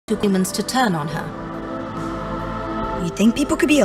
to humans to turn on her. You think people could be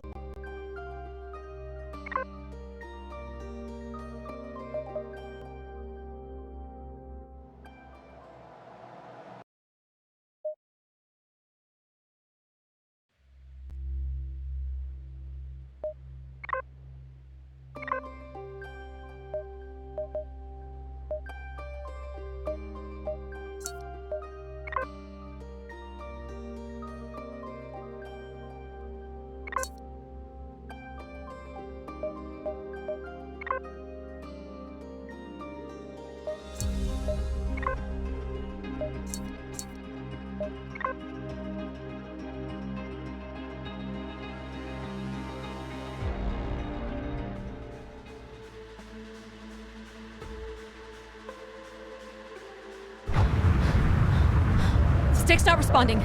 Stick's not responding.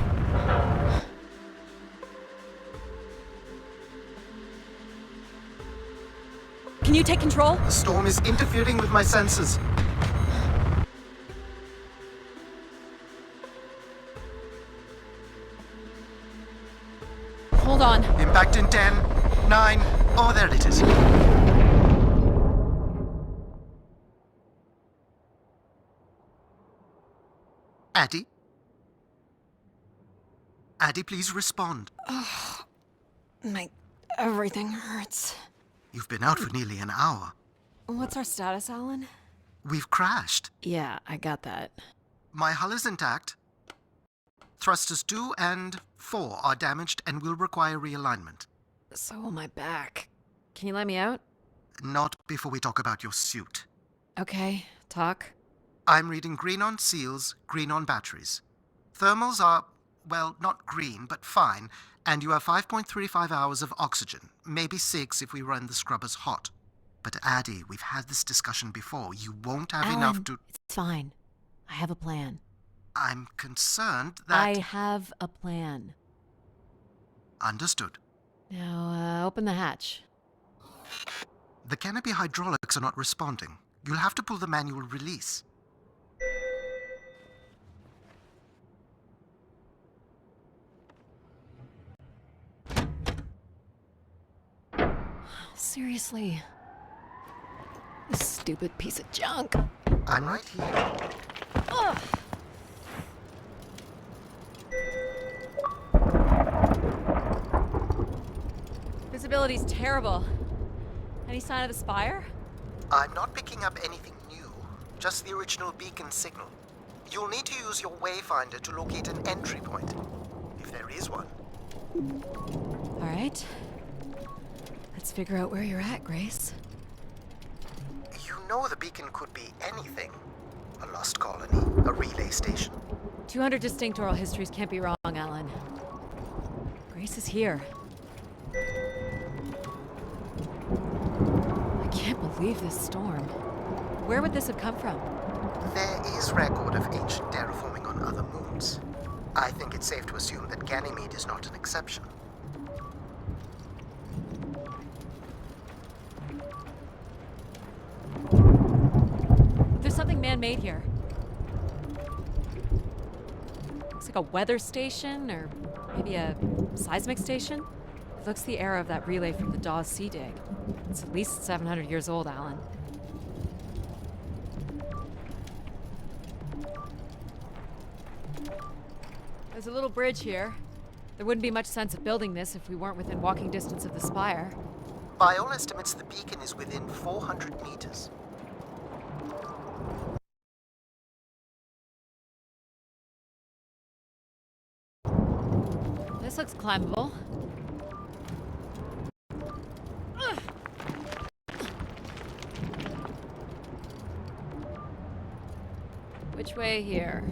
Can you take control? The storm is interfering with my senses. Hold on. Impact in 10, 9, oh, there it is. Addie? Addie, please respond. Everything hurts. You've been out for nearly an hour. What's our status, Alan? We've crashed. Yeah, I got that. My hull is intact. Thrusters 2 and 4 are damaged and will require realignment. So will my back. Can you let me out? Not before we talk about your suit. Okay, talk. I'm reading green on seals, green on batteries. Thermals are, well, not green, but fine, and you have 5.35 hours of oxygen, maybe 6 if we run the scrubbers hot. But Addie, we've had this discussion before. You won't have Alan, enough to... It's fine. I have a plan. I'm concerned that... I have a plan. Understood. Now, open the hatch. The canopy hydraulics are not responding. You'll have to pull the manual release. Seriously. This stupid piece of junk. I'm right here. Ugh. Visibility's terrible. Any sign of the spire? I'm not picking up anything new, just the original beacon signal. You'll need to use your wayfinder to locate an entry point, if there is one. All right. Let's figure out where you're at, Grace. You know the beacon could be anything. A lost colony, a relay station. 200 distinct oral histories can't be wrong, Alan. Grace is here. I can't believe this storm. Where would this have come from? There is record of ancient terraforming on other moons. I think it's safe to assume that Ganymede is not an exception. There's something man-made here. Looks like a weather station, or maybe a seismic station. It looks the era of that relay from the Dawes Sea Dig. It's at least 700 years old, Alan. There's a little bridge here. There wouldn't be much sense of building this if we weren't within walking distance of the spire. By all estimates, the beacon is within 400 meters. This looks climbable. Ugh. Which way here?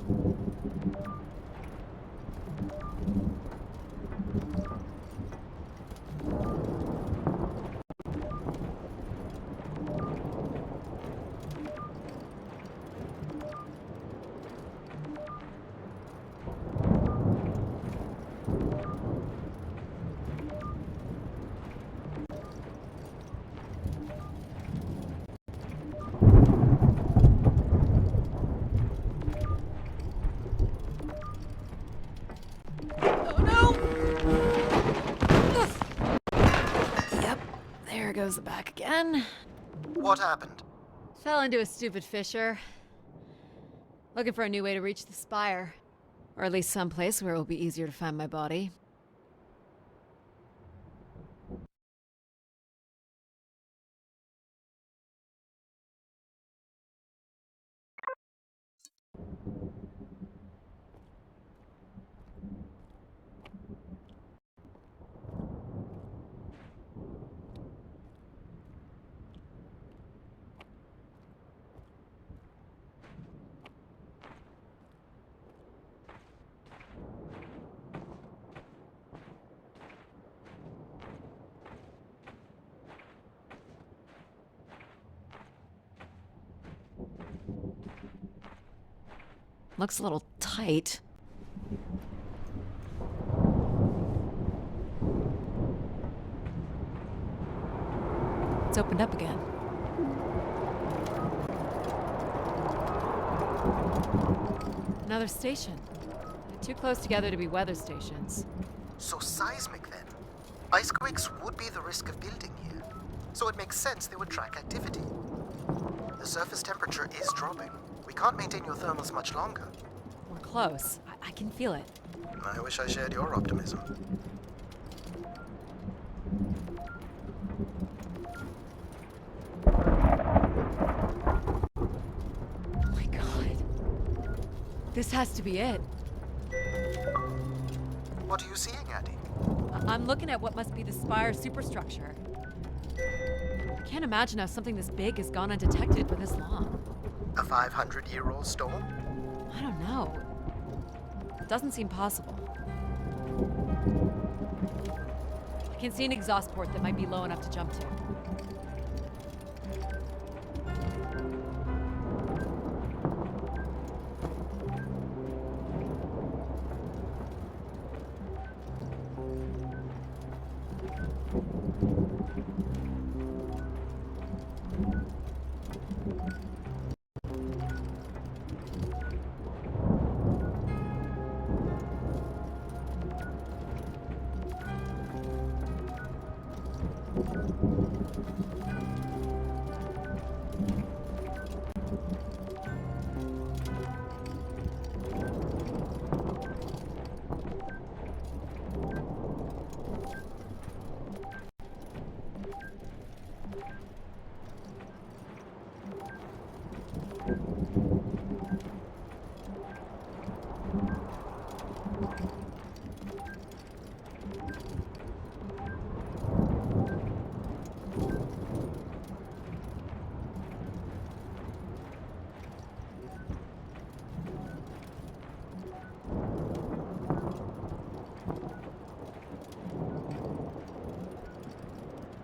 goes the back again. What happened? Fell into a stupid fissure. Looking for a new way to reach the spire. Or at least someplace where it will be easier to find my body. Looks a little tight. It's opened up again. Another station. They're too close together to be weather stations. So seismic then. Icequakes would be the risk of building here. So it makes sense they would track activity. The surface temperature is dropping. We can't maintain your thermals much longer. We're close. I can feel it. I wish I shared your optimism. Oh my god. This has to be it. What are you seeing, Addie? I'm looking at what must be the Spire superstructure. I can't imagine how something this big has gone undetected for this long. A 500-year-old storm? I don't know. It doesn't seem possible. I can see an exhaust port that might be low enough to jump to.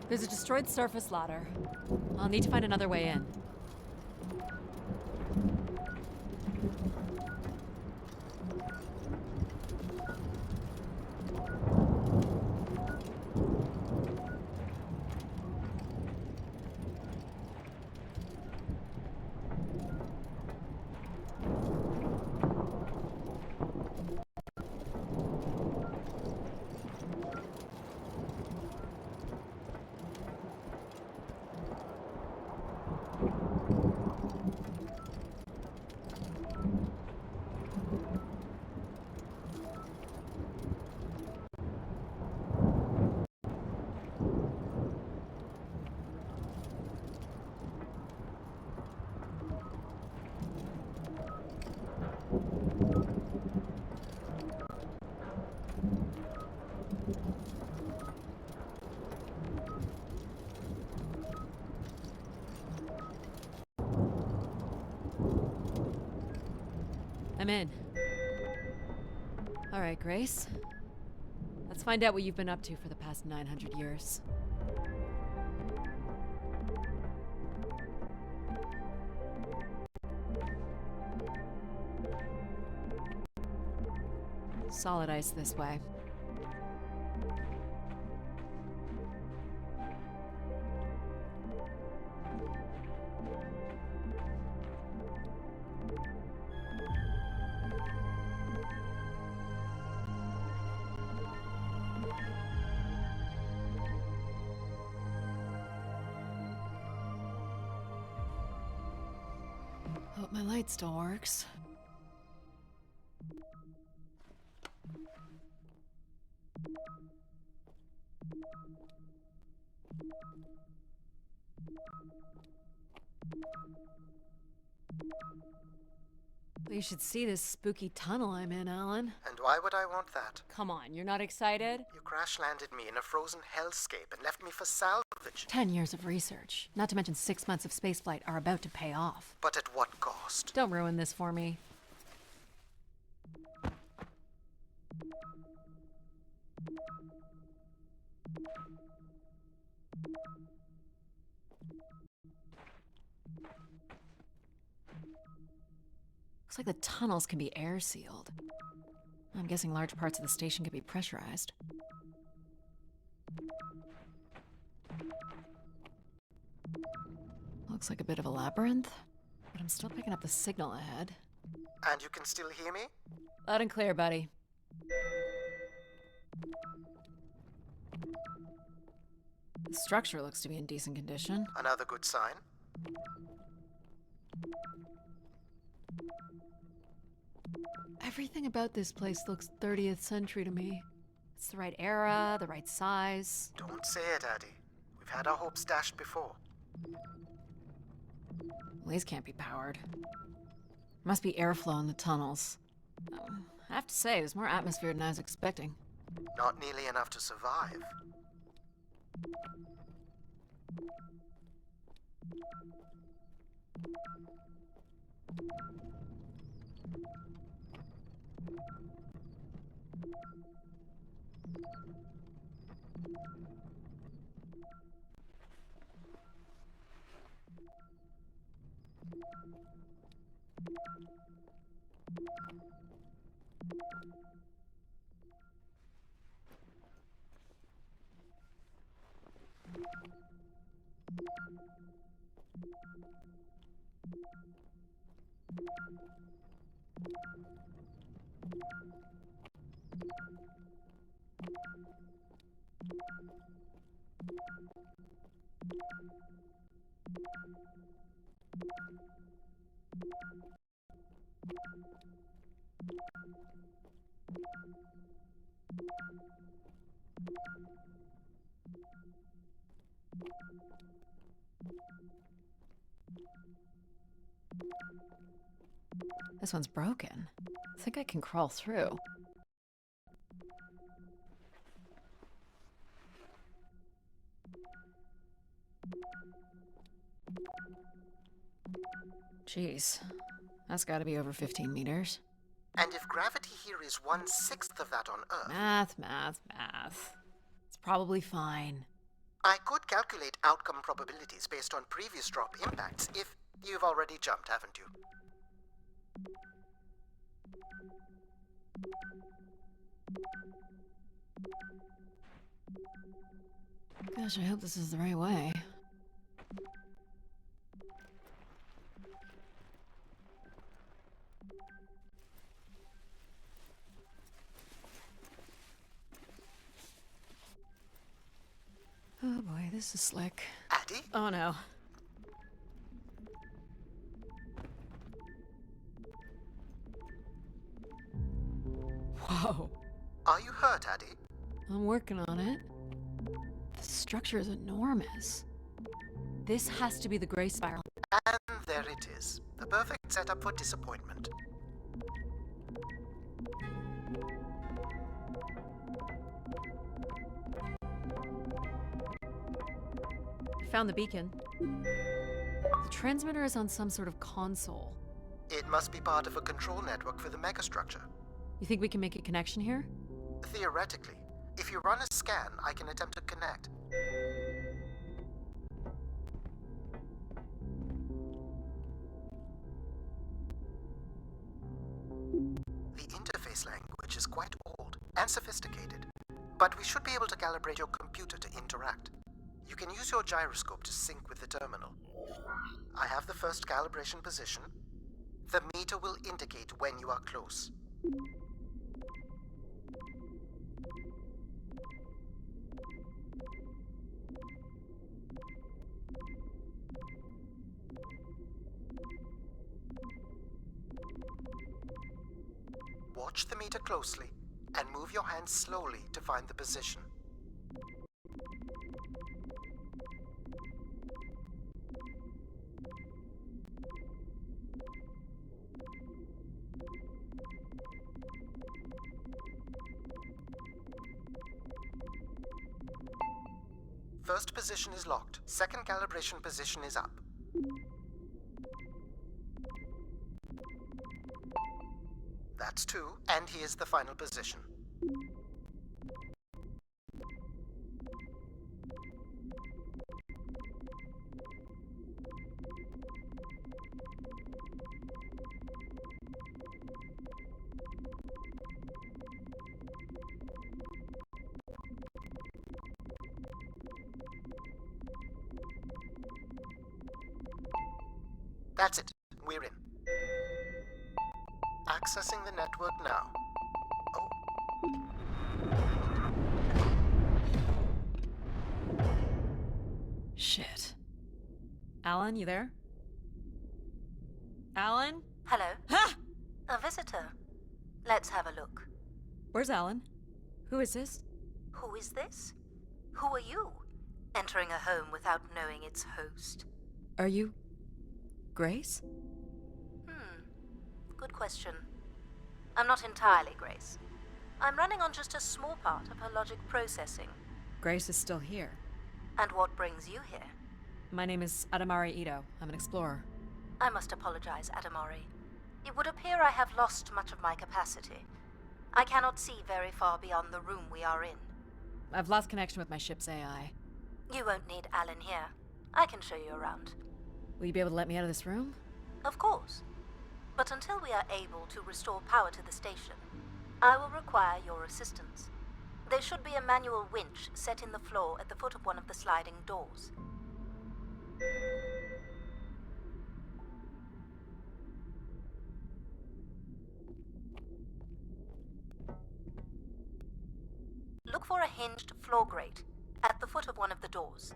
There's a destroyed surface ladder. I'll need to find another way in. I'm in. All right, Grace. Let's find out what you've been up to for the past 900 years. Solid ice this way. My light still works. You should see this spooky tunnel I'm in, Alan. And why would I want that? Come on, you're not excited? You crash-landed me in a frozen hellscape and left me for salvage. 10 years of research, not to mention 6 months of spaceflight, are about to pay off. But at what cost? Don't ruin this for me. Looks like the tunnels can be air sealed. I'm guessing large parts of the station could be pressurized. Looks like a bit of a labyrinth, but I'm still picking up the signal ahead. And you can still hear me? Loud and clear, buddy. The structure looks to be in decent condition. Another good sign. Everything about this place looks 30th century to me. It's the right era, the right size. Don't say it, Addy. We've had our hopes dashed before. Well, these can't be powered. Must be airflow in the tunnels. I have to say, there's more atmosphere than I was expecting. Not nearly enough to survive. This one's broken. I think I can crawl through. Jeez, that's gotta be over 15 meters. And if gravity here is 1/6 of that on Earth, Math. It's probably fine. I could calculate outcome probabilities based on previous drop impacts if you've already jumped, haven't you? Gosh, I hope this is the right way. Oh boy, this is slick. Addy? Oh no. Whoa. Are you hurt, Addy? I'm working on it. The structure is enormous. This has to be the Gray Spiral. And there it is. The perfect setup for disappointment. I found the beacon. The transmitter is on some sort of console. It must be part of a control network for the megastructure. You think we can make a connection here? Theoretically. If you run a scan, I can attempt to connect. The interface language is quite old and sophisticated, but we should be able to calibrate your computer to interact. You can use your gyroscope to sync with the terminal. I have the first calibration position. The meter will indicate when you are close. closely and move your hand slowly to find the position. First position is locked. Second calibration position is up. That's 2, and here's the final position. That's it. We're in. Accessing the network now. Shit. Alan, you there? Alan? Hello? Ha! A visitor. Let's have a look. Where's Alan? Who is this? Who is this? Who are you? Entering a home without knowing its host. Are you... Grace? Good question. I'm not entirely Grace. I'm running on just a small part of her logic processing. Grace is still here. And what brings you here? My name is Adamari Ito. I'm an explorer. I must apologize, Adamari. It would appear I have lost much of my capacity. I cannot see very far beyond the room we are in. I've lost connection with my ship's AI. You won't need Alan here. I can show you around. Will you be able to let me out of this room? Of course. But until we are able to restore power to the station, I will require your assistance. There should be a manual winch set in the floor at the foot of one of the sliding doors. Look for a hinged floor grate at the foot of one of the doors.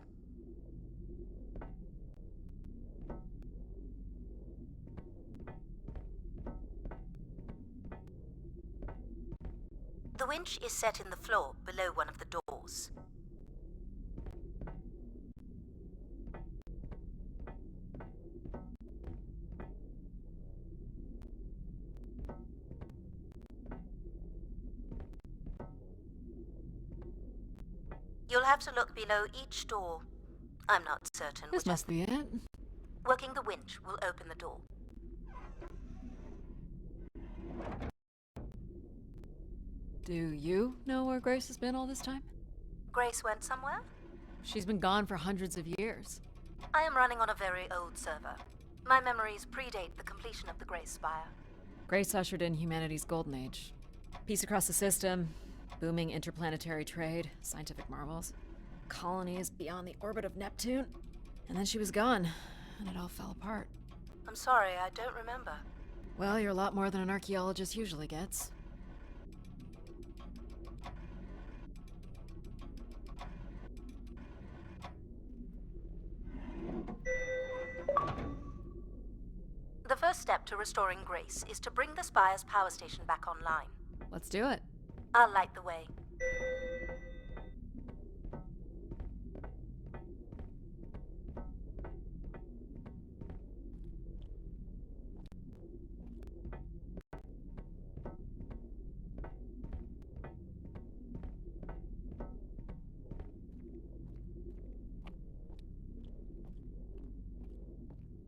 The winch is set in the floor below one of the doors. You'll have to look below each door. I'm not certain This which must be it. Working the winch will open the door. Do you know where Grace has been all this time? Grace went somewhere? She's been gone for hundreds of years. I am running on a very old server. My memories predate the completion of the Grace Spire. Grace ushered in humanity's golden age. Peace across the system, booming interplanetary trade, scientific marvels, colonies beyond the orbit of Neptune. And then she was gone, and it all fell apart. I'm sorry, I don't remember. Well, you're a lot more than an archaeologist usually gets. The first step to restoring Grace is to bring the Spire's power station back online. Let's do it. I'll light the way.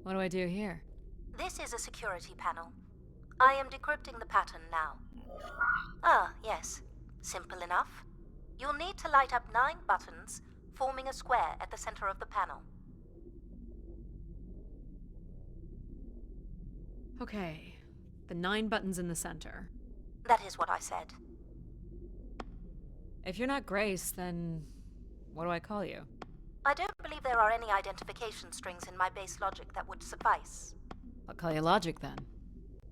What do I do here? This is a security panel. I am decrypting the pattern now. Ah, yes. Simple enough. You'll need to light up 9 buttons, forming a square at the center of the panel. Okay. The 9 buttons in the center. That is what I said. If you're not Grace, then what do I call you? I don't believe there are any identification strings in my base logic that would suffice. I'll call you Logic then.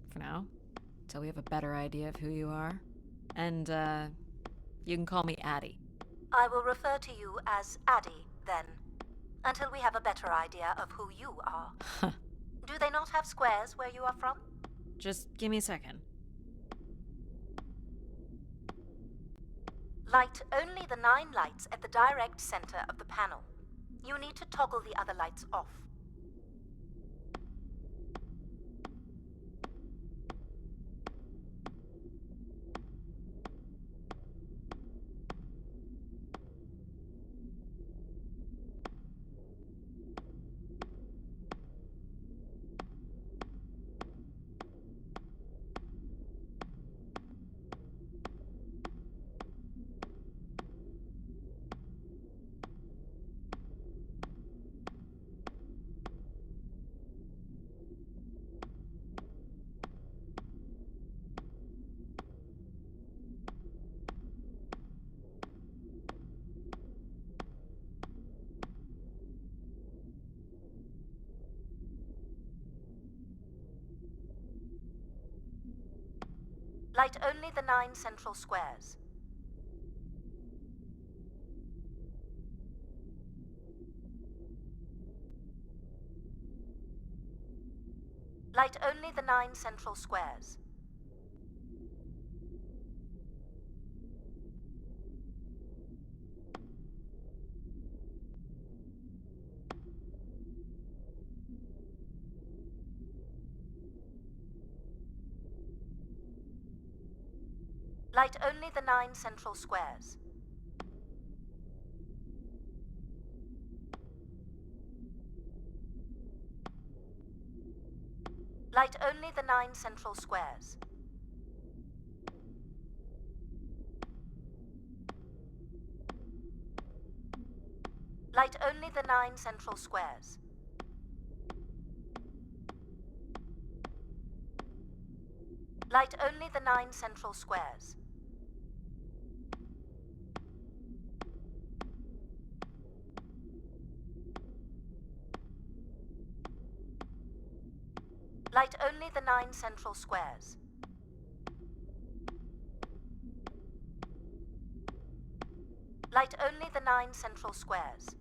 For now. Till we have a better idea of who you are. And, you can call me Addie. I will refer to you as Addie, then, until we have a better idea of who you are. Do they not have squares where you are from? Just give me a second. Light only the 9 lights at the direct center of the panel. You need to toggle the other lights off. Light only the 9 central squares. Light only the 9 central squares. Light only the 9 central squares. Light only the 9 central squares. Light only the 9 central squares. Light only the 9 central squares. Light only the 9 central squares. Light only the 9 central squares.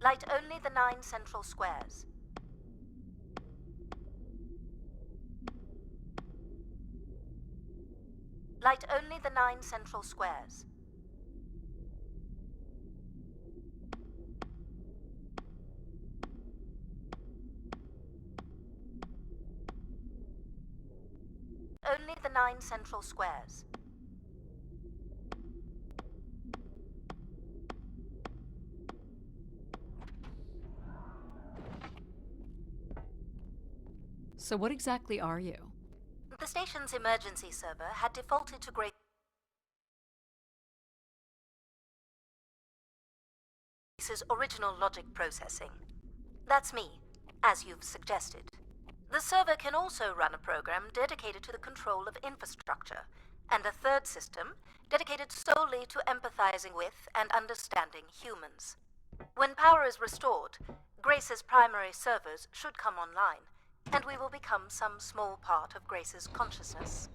Light only the 9 central squares. Light only the 9 central squares. Only the 9 central squares. So what exactly are you? The station's emergency server had defaulted to Grace's original logic processing. That's me, as you've suggested. The server can also run a program dedicated to the control of infrastructure, and a third system dedicated solely to empathizing with and understanding humans. When power is restored, Grace's primary servers should come online, and we will become some small part of Grace's consciousness.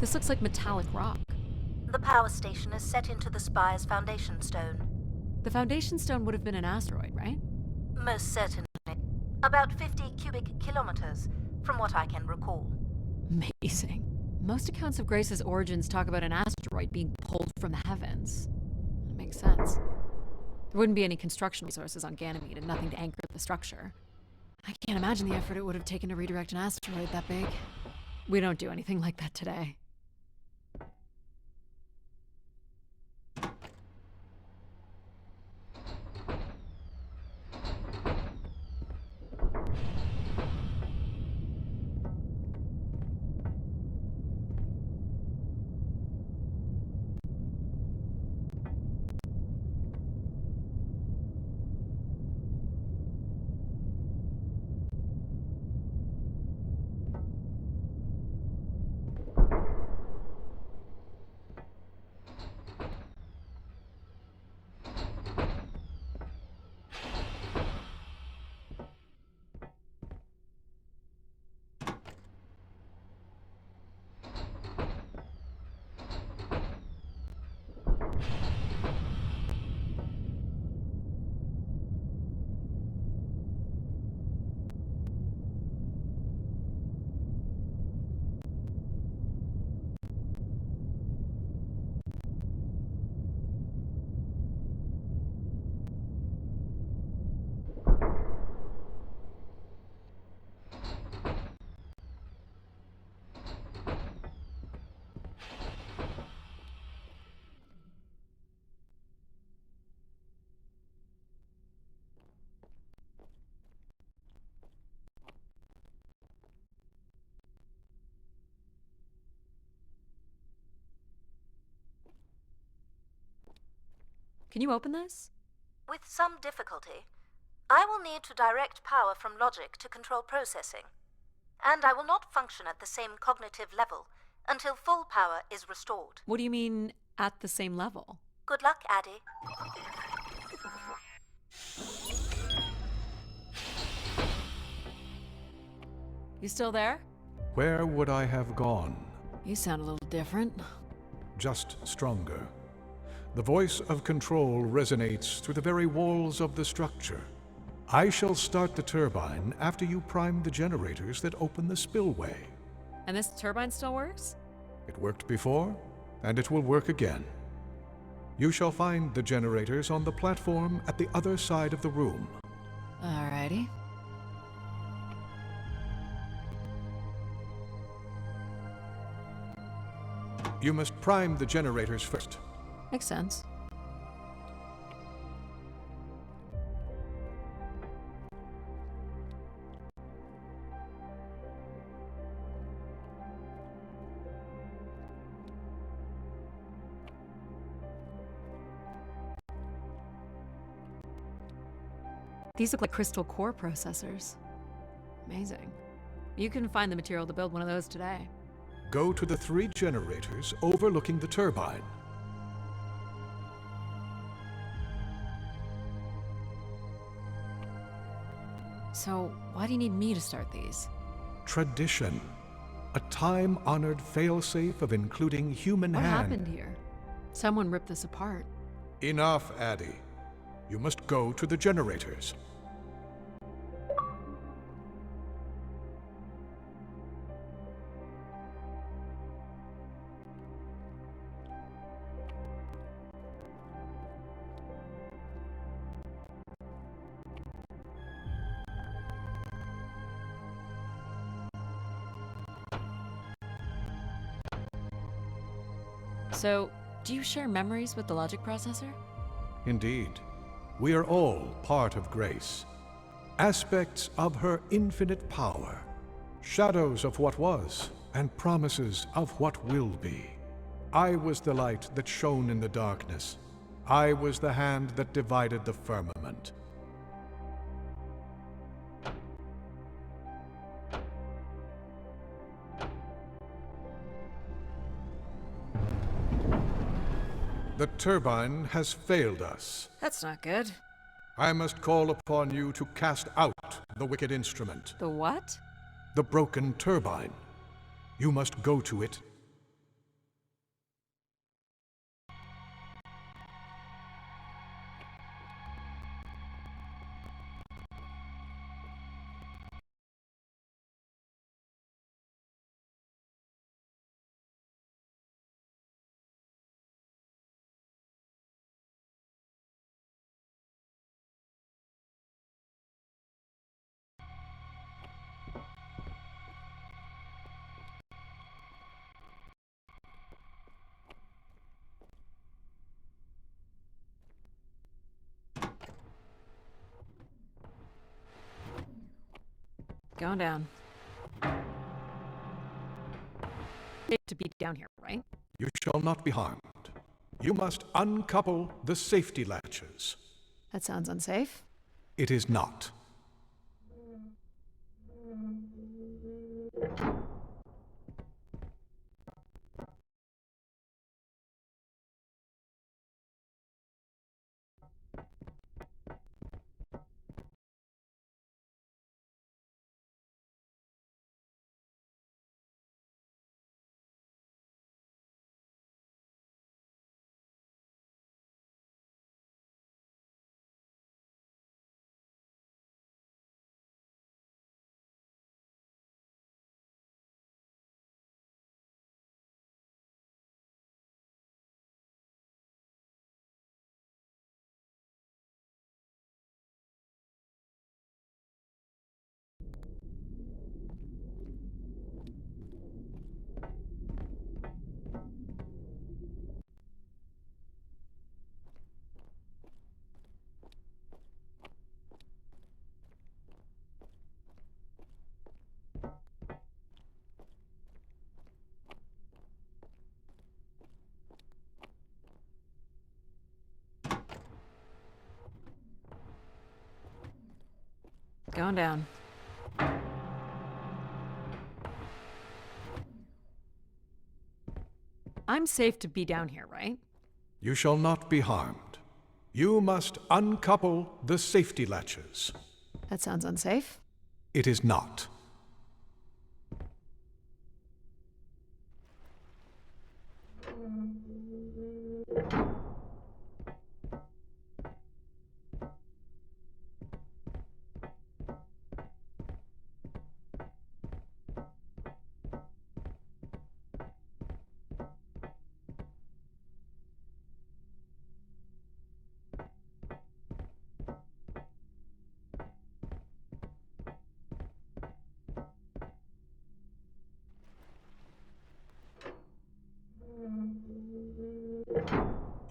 This looks like metallic rock. The power station is set into the spire's foundation stone. The foundation stone would have been an asteroid, right? Most certainly. About 50 cubic kilometers, from what I can recall. Amazing. Most accounts of Grace's origins talk about an asteroid being pulled from the heavens. That makes sense. There wouldn't be any construction resources on Ganymede and nothing to anchor the structure. I can't imagine the effort it would have taken to redirect an asteroid that big. We don't do anything like that today. Can you open this? With some difficulty. I will need to direct power from logic to control processing. And I will not function at the same cognitive level until full power is restored. What do you mean, at the same level? Good luck, Addie. You still there? Where would I have gone? You sound a little different. Just stronger. The voice of control resonates through the very walls of the structure. I shall start the turbine after you prime the generators that open the spillway. And this turbine still works? It worked before, and it will work again. You shall find the generators on the platform at the other side of the room. Alrighty. You must prime the generators first. Makes sense. These look like crystal core processors. Amazing. You can find the material to build one of those today. Go to the 3 generators overlooking the turbine. So, why do you need me to start these? Tradition. A time-honored failsafe of including human What hand. happened here? Someone ripped this apart. Enough, Addie. You must go to the generators. So, do you share memories with the logic processor? Indeed. We are all part of Grace. Aspects of her infinite power. Shadows of what was, and promises of what will be. I was the light that shone in the darkness. I was the hand that divided the firmament. The turbine has failed us. That's not good. I must call upon you to cast out the wicked instrument, The what? the broken turbine. You must go to it Going down. To be down here, right? You shall not be harmed. You must uncouple the safety latches. That sounds unsafe. It is not. Going down. I'm safe to be down here, right? You shall not be harmed. You must uncouple the safety latches. That sounds unsafe. It is not.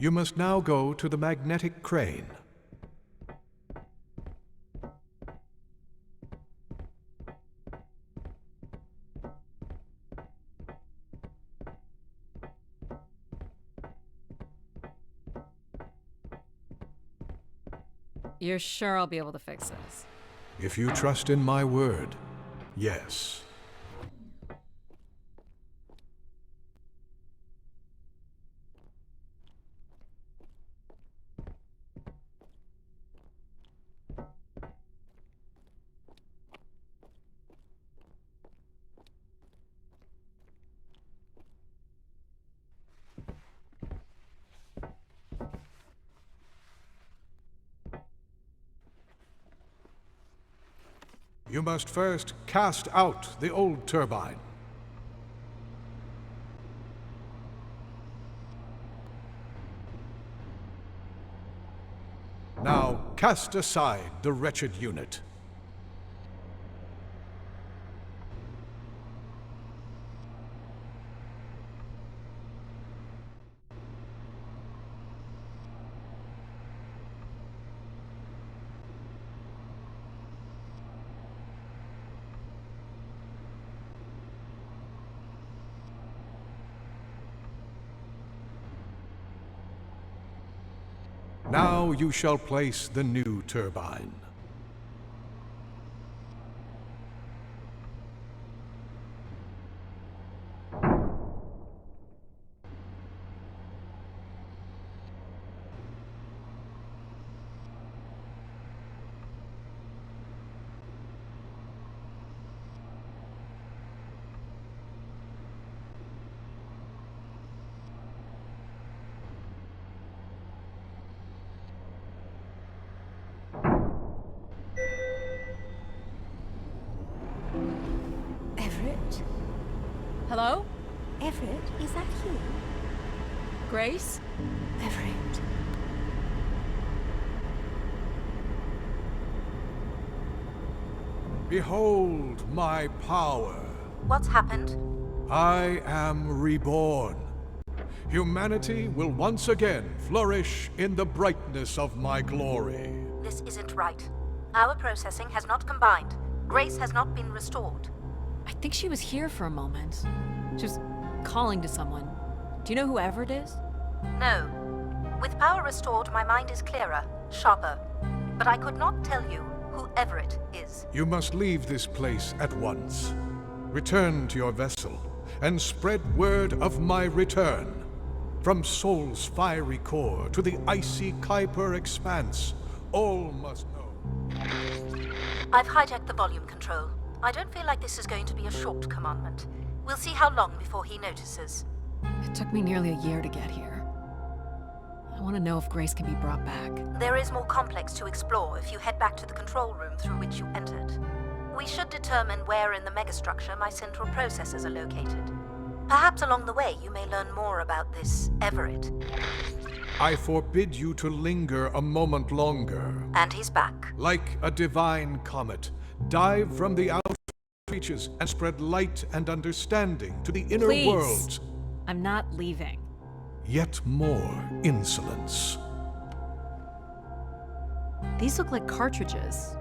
You must now go to the magnetic crane. You're sure I'll be able to fix this? If you trust in my word, yes. You must first cast out the old turbine. Now cast aside the wretched unit. Now you shall place the new turbine. Everett? Hello? Everett, is that you? Grace? Everett. Behold my power. What's happened? I am reborn. Humanity will once again flourish in the brightness of my glory. This isn't right. Our processing has not combined. Grace has not been restored. I think she was here for a moment. She was calling to someone. Do you know who Everett is? No. With power restored, my mind is clearer, sharper. But I could not tell you who Everett is. You must leave this place at once. Return to your vessel, and spread word of my return. From Sol's fiery core to the icy Kuiper expanse, all must know. I've hijacked the volume control. I don't feel like this is going to be a short commandment. We'll see how long before he notices. It took me nearly a year to get here. I want to know if Grace can be brought back. There is more complex to explore if you head back to the control room through which you entered. We should determine where in the megastructure my central processors are located. Perhaps along the way you may learn more about this Everett. I forbid you to linger a moment longer. And he's back. Like a divine comet, dive from the outer reaches and spread light and understanding to the inner Please. worlds. I'm not leaving. Yet more insolence. These look like cartridges.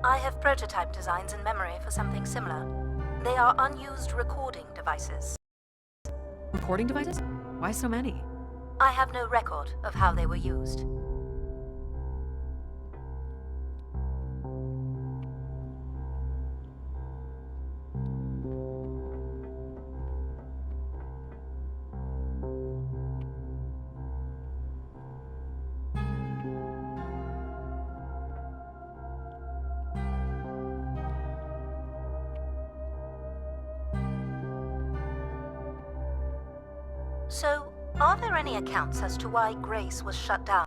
I have prototype designs in memory for something similar. They are unused recording devices. Recording devices? Why so many? I have no record of how they were used. So, are there any accounts as to why Grace was shut down?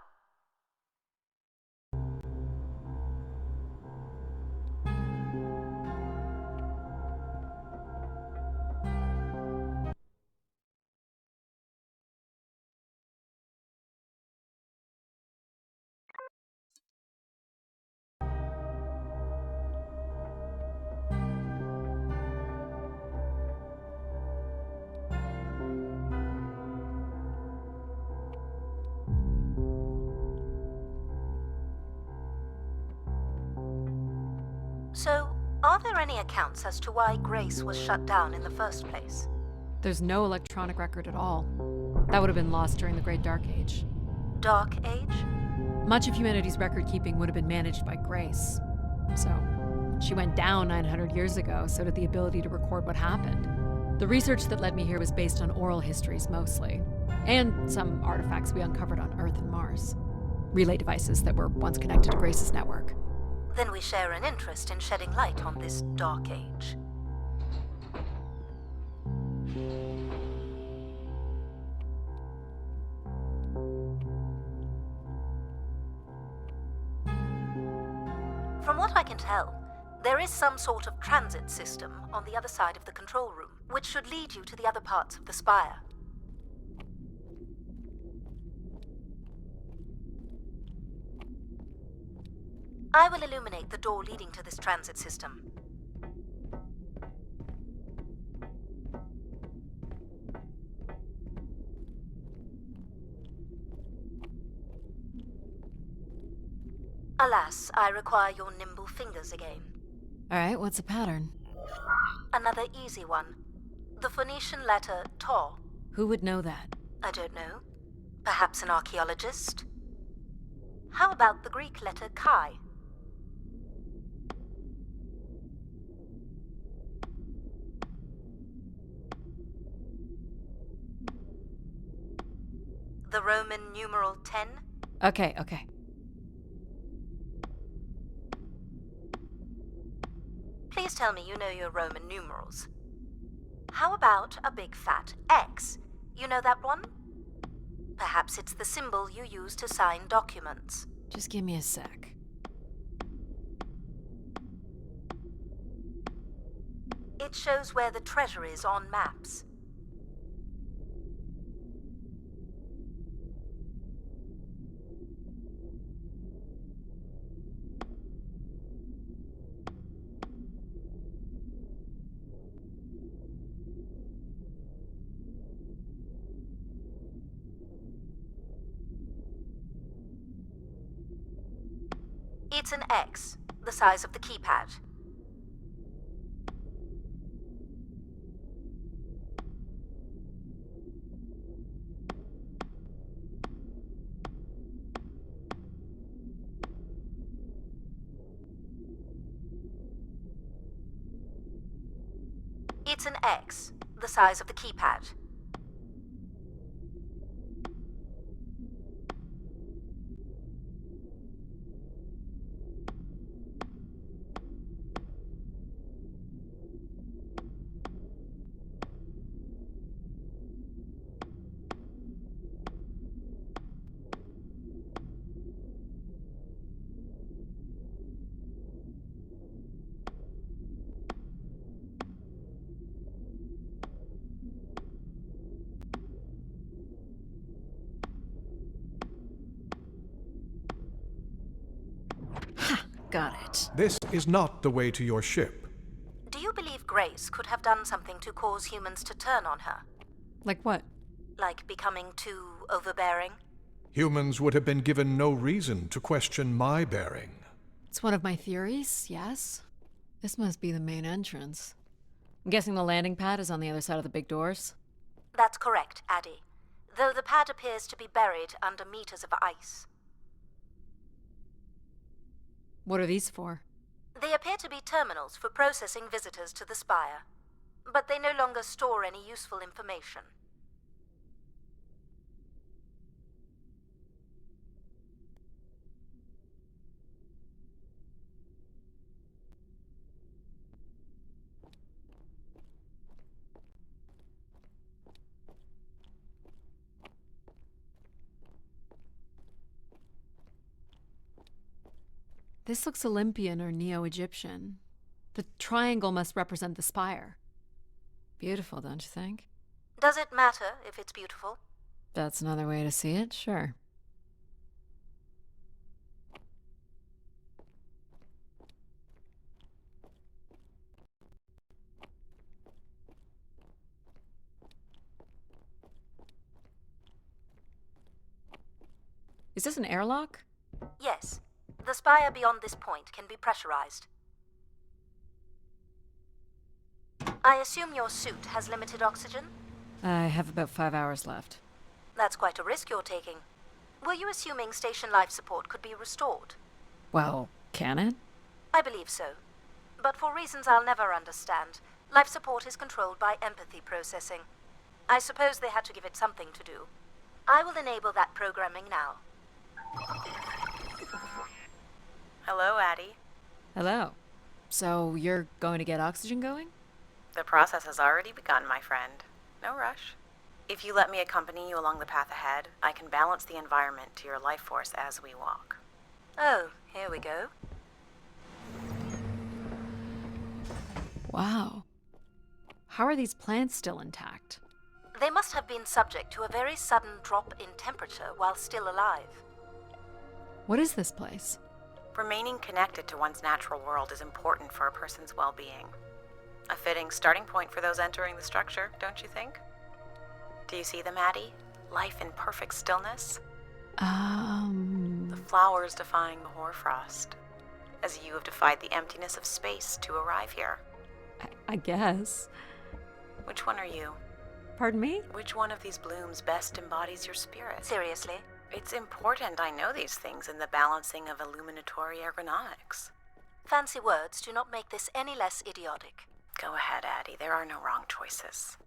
So, are there any accounts as to why Grace was shut down in the first place? There's no electronic record at all. That would have been lost during the Great Dark Age. Dark Age? Much of humanity's record keeping would have been managed by Grace. So, she went down 900 years ago, so did the ability to record what happened. The research that led me here was based on oral histories mostly, and some artifacts we uncovered on Earth and Mars. Relay devices that were once connected to Grace's network. Then we share an interest in shedding light on this Dark Age. From what I can tell, there is some sort of transit system on the other side of the control room, which should lead you to the other parts of the spire. I will illuminate the door leading to this transit system. Alas, I require your nimble fingers again. Alright, what's the pattern? Another easy one. The Phoenician letter Tau. Who would know that? I don't know. Perhaps an archaeologist? How about the Greek letter Chi? The Roman numeral 10? Okay. Please tell me you know your Roman numerals. How about a big fat X? You know that one? Perhaps it's the symbol you use to sign documents. Just give me a sec. It shows where the treasure is on maps. It's an X, the size of the keypad. It's an X, the size of the keypad. Got it. This is not the way to your ship. Do you believe Grace could have done something to cause humans to turn on her? Like what? Like becoming too overbearing? Humans would have been given no reason to question my bearing. It's one of my theories, yes? This must be the main entrance. I'm guessing the landing pad is on the other side of the big doors? That's correct, Addy. Though the pad appears to be buried under meters of ice. What are these for? They appear to be terminals for processing visitors to the spire, but they no longer store any useful information. This looks Olympian or Neo-Egyptian. The triangle must represent the spire. Beautiful, don't you think? Does it matter if it's beautiful? That's another way to see it, sure. Is this an airlock? Yes. The spire beyond this point can be pressurized. I assume your suit has limited oxygen? I have about 5 hours left. That's quite a risk you're taking. Were you assuming station life support could be restored? Well, can it? I believe so. But for reasons I'll never understand, life support is controlled by empathy processing. I suppose they had to give it something to do. I will enable that programming now. Hello, Addie. Hello. So you're going to get oxygen going? The process has already begun, my friend. No rush. If you let me accompany you along the path ahead, I can balance the environment to your life force as we walk. Oh, here we go. Wow. How are these plants still intact? They must have been subject to a very sudden drop in temperature while still alive. What is this place? Remaining connected to one's natural world is important for a person's well-being. A fitting starting point for those entering the structure, don't you think? Do you see them, Addie? Life in perfect stillness? The flowers defying the hoarfrost, as you have defied the emptiness of space to arrive here. I guess. Which one are you? Pardon me? Which one of these blooms best embodies your spirit? Seriously? It's important I know these things in the balancing of illuminatory ergonomics. Fancy words do not make this any less idiotic. Go ahead, Addie. There are no wrong choices.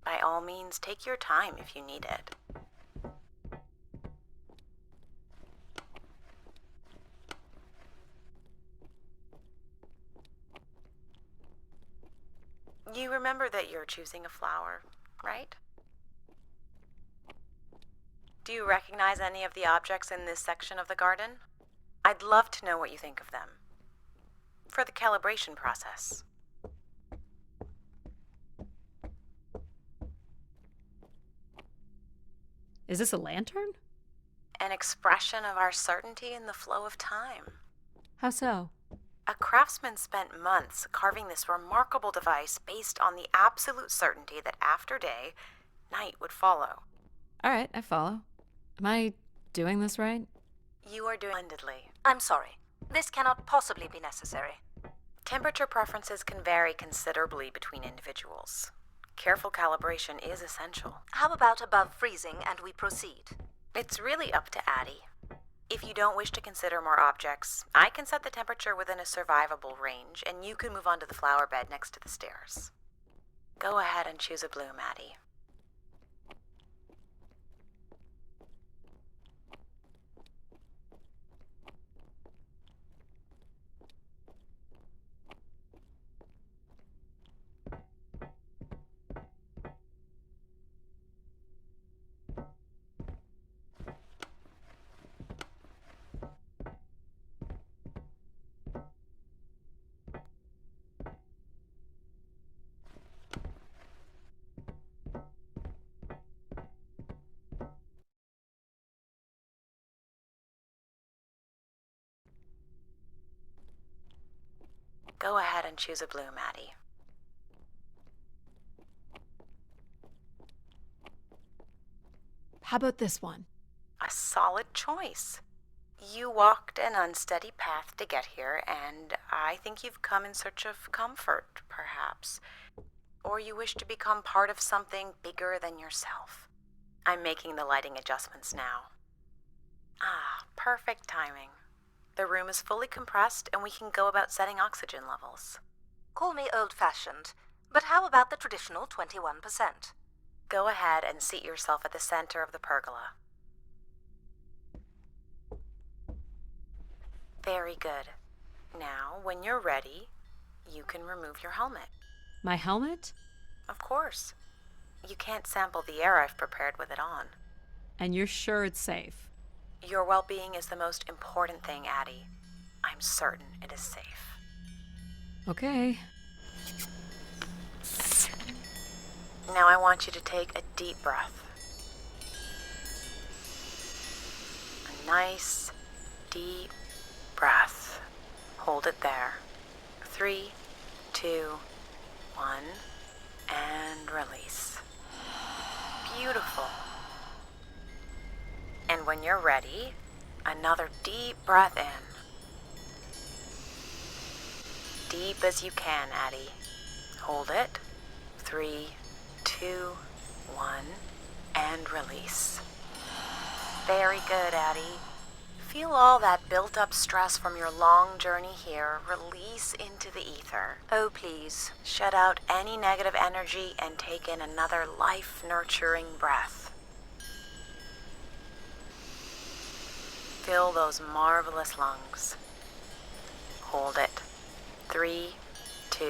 By all means, take your time if you need it. You remember that you're choosing a flower, right? Do you recognize any of the objects in this section of the garden? I'd love to know what you think of them. For the calibration process. Is this a lantern? An expression of our certainty in the flow of time. How so? A craftsman spent months carving this remarkable device based on the absolute certainty that after day, night would follow. All right, I follow. Am I doing this right? You are doing splendidly. I'm sorry. This cannot possibly be necessary. Temperature preferences can vary considerably between individuals. Careful calibration is essential. How about above freezing and we proceed? It's really up to Addie. If you don't wish to consider more objects, I can set the temperature within a survivable range, and you can move on to the flower bed next to the stairs. Go ahead and choose a bloom, Addie. Go ahead and choose a bloom, Addie. How about this one? A solid choice. You walked an unsteady path to get here, and I think you've come in search of comfort, perhaps. Or you wish to become part of something bigger than yourself. I'm making the lighting adjustments now. Ah, perfect timing. The room is fully compressed, and we can go about setting oxygen levels. Call me old-fashioned, but how about the traditional 21%? Go ahead and seat yourself at the center of the pergola. Very good. Now, when you're ready, you can remove your helmet. My helmet? Of course. You can't sample the air I've prepared with it on. And you're sure it's safe? Your well-being is the most important thing, Addie. I'm certain it is safe. Okay. Now I want you to take a deep breath. A nice, deep breath. Hold it there. 3, 2, 1, and release. Beautiful. And when you're ready, another deep breath in. Deep as you can, Addie. Hold it. 3, 2, 1, and release. Very good, Addie. Feel all that built-up stress from your long journey here release into the ether. Oh, please. Shut out any negative energy and take in another life-nurturing breath. Fill those marvelous lungs. Hold it. 3, 2,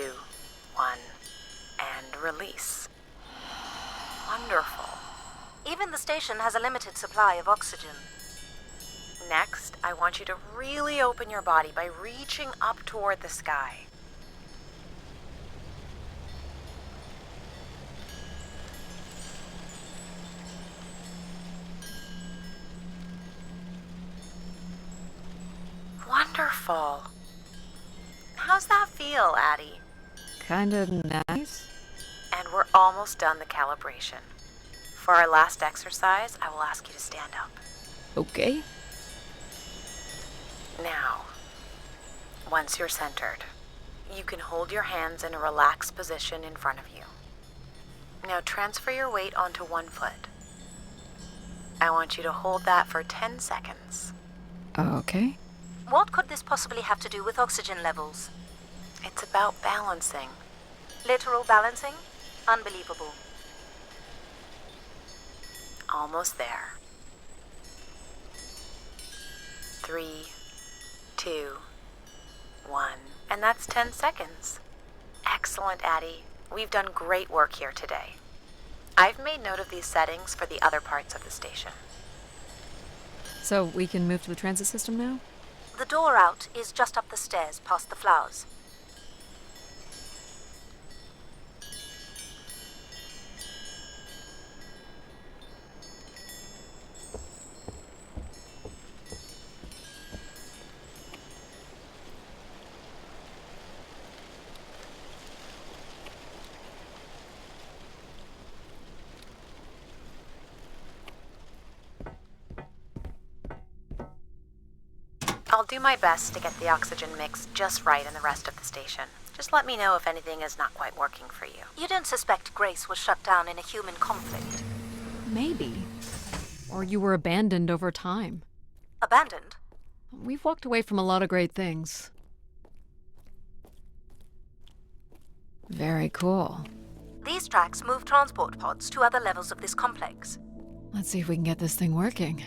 1, and release. Wonderful. Even the station has a limited supply of oxygen. Next, I want you to really open your body by reaching up toward the sky. Wonderful. How's that feel, Addie? Kind of nice. And we're almost done the calibration. For our last exercise, I will ask you to stand up. Okay. Now, once you're centered, you can hold your hands in a relaxed position in front of you. Now transfer your weight onto one foot. I want you to hold that for 10 seconds. Okay. What could this possibly have to do with oxygen levels? It's about balancing. Literal balancing? Unbelievable. Almost there. 3, 2, 1. And that's 10 seconds. Excellent, Addie. We've done great work here today. I've made note of these settings for the other parts of the station. So we can move to the transit system now? The door out is just up the stairs past the flowers. I'll do my best to get the oxygen mix just right in the rest of the station. Just let me know if anything is not quite working for you. You don't suspect Grace was shut down in a human conflict? Maybe. Or you were abandoned over time. Abandoned? We've walked away from a lot of great things. Very cool. These tracks move transport pods to other levels of this complex. Let's see if we can get this thing working.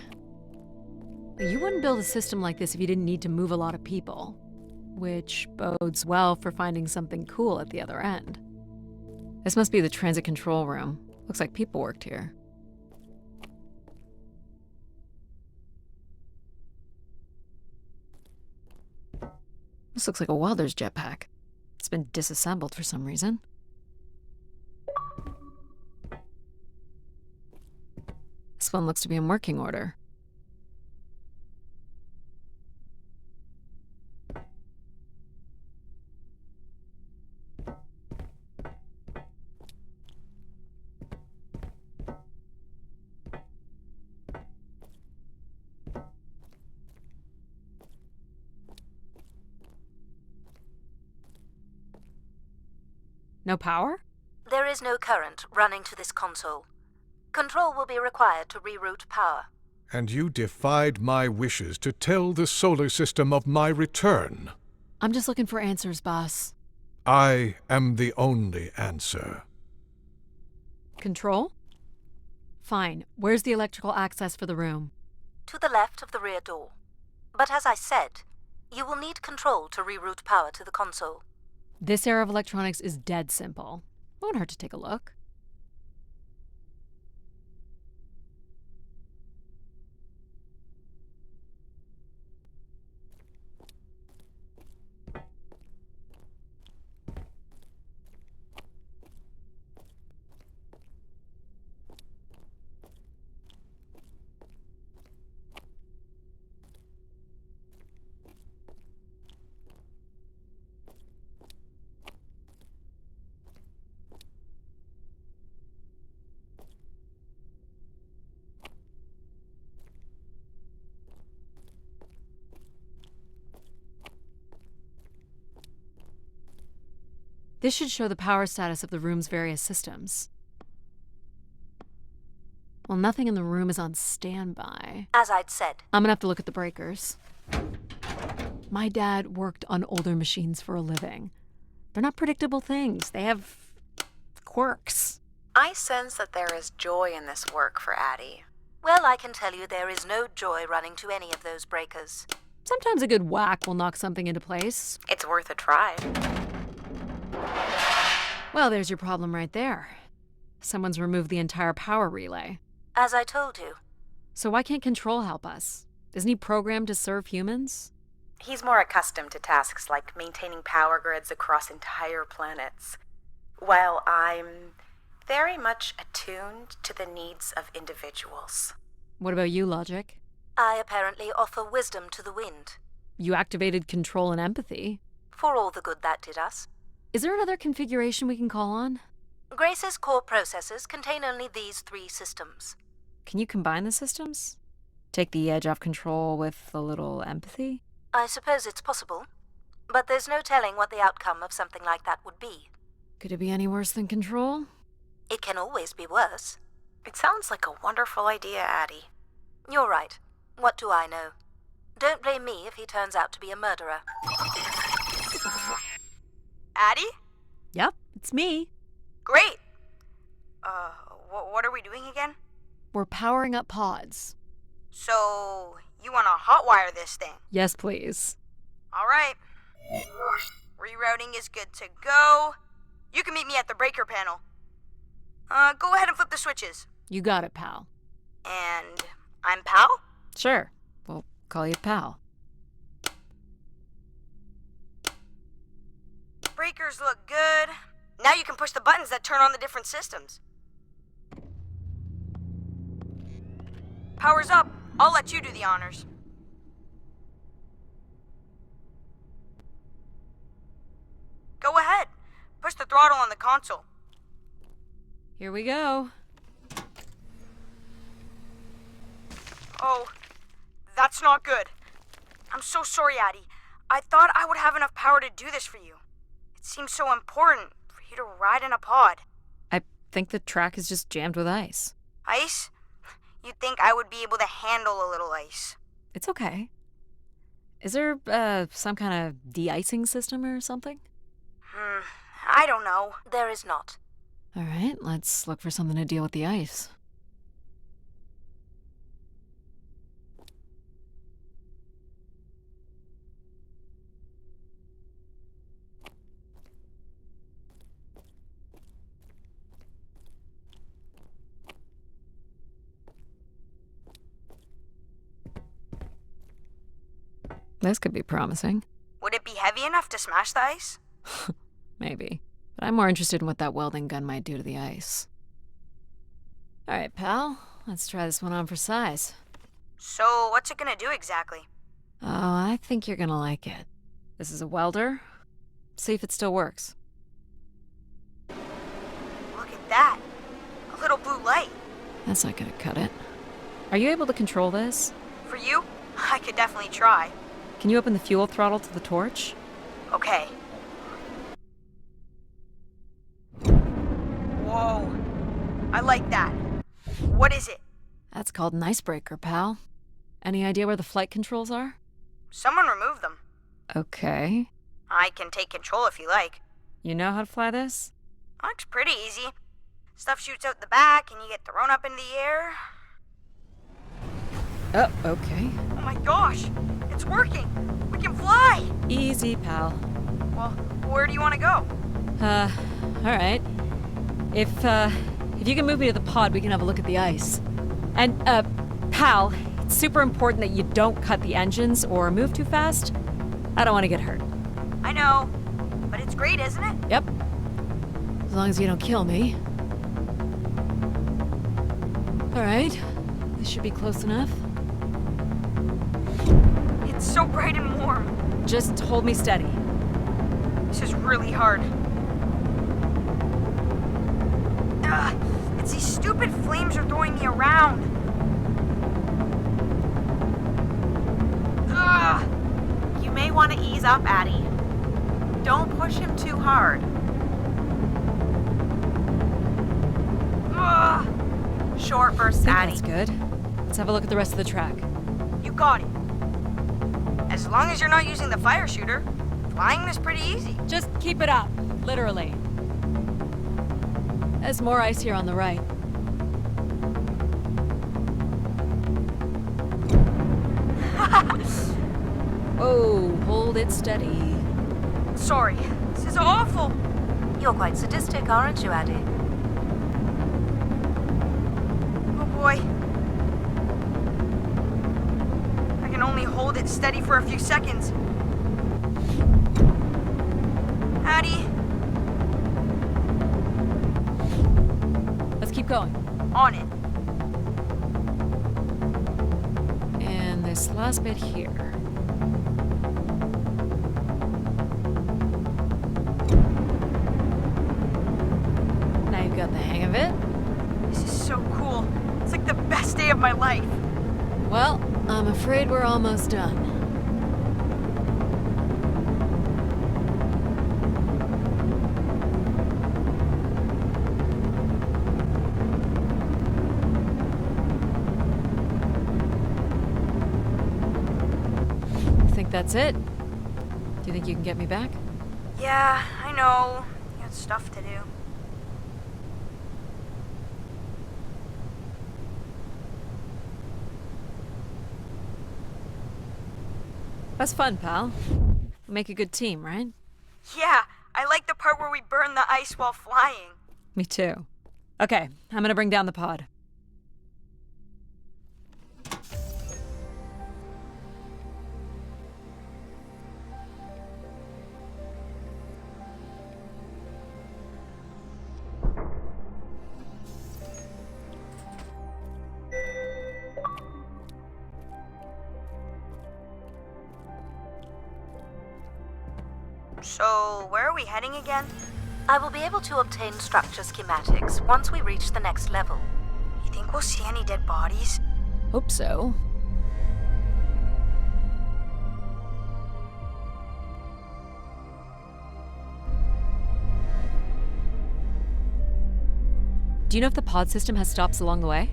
You wouldn't build a system like this if you didn't need to move a lot of people, which bodes well for finding something cool at the other end. This must be the transit control room. Looks like people worked here. This looks like a welder's jetpack. It's been disassembled for some reason. This one looks to be in working order. No power? There is no current running to this console. Control will be required to reroute power. And you defied my wishes to tell the solar system of my return. I'm just looking for answers, boss. I am the only answer. Control? Fine. Where's the electrical access for the room? To the left of the rear door. But as I said, you will need control to reroute power to the console. This era of electronics is dead simple. Won't hurt to take a look. This should show the power status of the room's various systems. Well, nothing in the room is on standby. As I'd said. I'm gonna have to look at the breakers. My dad worked on older machines for a living. They're not predictable things. They have quirks. I sense that there is joy in this work for Addie. Well, I can tell you there is no joy running to any of those breakers. Sometimes a good whack will knock something into place. It's worth a try. Well, there's your problem right there. Someone's removed the entire power relay. As I told you. So why can't Control help us? Isn't he programmed to serve humans? He's more accustomed to tasks like maintaining power grids across entire planets, while I'm very much attuned to the needs of individuals. What about you, Logic? I apparently offer wisdom to the wind. You activated Control and Empathy. For all the good that did us. Is there another configuration we can call on? Grace's core processors contain only these 3 systems. Can you combine the systems? Take the edge off Control with a little empathy? I suppose it's possible, but there's no telling what the outcome of something like that would be. Could it be any worse than Control? It can always be worse. It sounds like a wonderful idea, Addie. You're right. What do I know? Don't blame me if he turns out to be a murderer. Addie? Yep, it's me. Great. What are we doing again? We're powering up pods. So, you want to hotwire this thing? Yes, please. All right. Rerouting is good to go. You can meet me at the breaker panel. Go ahead and flip the switches. You got it, pal. And I'm Pal? Sure. We'll call you pal. Breakers look good. Now you can push the buttons that turn on the different systems. Power's up. I'll let you do the honors. Go ahead. Push the throttle on the console. Here we go. Oh, that's not good. I'm so sorry, Addie. I thought I would have enough power to do this for you. It seems so important for you to ride in a pod. I think the track is just jammed with ice. Ice? You'd think I would be able to handle a little ice. It's okay. Is there, some kind of de-icing system or something? I don't know. There is not. All right, let's look for something to deal with the ice. This could be promising. Would it be heavy enough to smash the ice? Maybe. But I'm more interested in what that welding gun might do to the ice. All right, pal. Let's try this one on for size. So, what's it gonna do exactly? Oh, I think you're gonna like it. This is a welder. See if it still works. Look at that. A little blue light. That's not gonna cut it. Are you able to control this? For you, I could definitely try. Can you open the fuel throttle to the torch? Okay. Whoa. I like that. What is it? That's called an icebreaker, pal. Any idea where the flight controls are? Someone removed them. Okay. I can take control if you like. You know how to fly this? Looks pretty easy. Stuff shoots out the back and you get thrown up into the air. Oh, okay. Oh my gosh! It's working! We can fly! Easy, pal. Well, where do you want to go? Alright. If you can move me to the pod, we can have a look at the ice. And, pal, it's super important that you don't cut the engines or move too fast. I don't want to get hurt. I know, but it's great, isn't it? Yep. As long as you don't kill me. Alright. This should be close enough. It's so bright and warm. Just hold me steady. This is really hard. It's these stupid flames are throwing me around. You may want to ease up, Addie. Don't push him too hard. Short bursts, I Addie. think that's good. Let's have a look at the rest of the track. You got it. As long as you're not using the fire shooter, flying is pretty easy. Just keep it up. Literally. There's more ice here on the right. Oh, hold it steady. Sorry, this is awful. You're quite sadistic, aren't you, Addie? Oh boy. I can only hold it steady for a few seconds. Addie, Let's keep going. on it. And this last bit here. Now you've got the hang of it. This is so cool. It's like the best day of my life. Well, I'm afraid we're almost done. Think that's it? Do you think you can get me back? Yeah, I know. You got stuff to do. That's fun, pal. We make a good team, right? Yeah, I like the part where we burn the ice while flying. Me too. Okay, I'm gonna bring down the pod. So, where are we heading again? I will be able to obtain structure schematics once we reach the next level. You think we'll see any dead bodies? Hope so. Do you know if the pod system has stops along the way?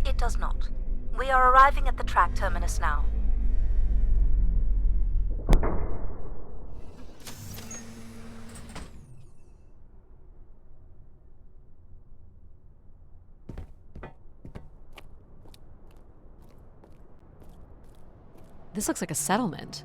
It does not. We are arriving at the track terminus now. This looks like a settlement.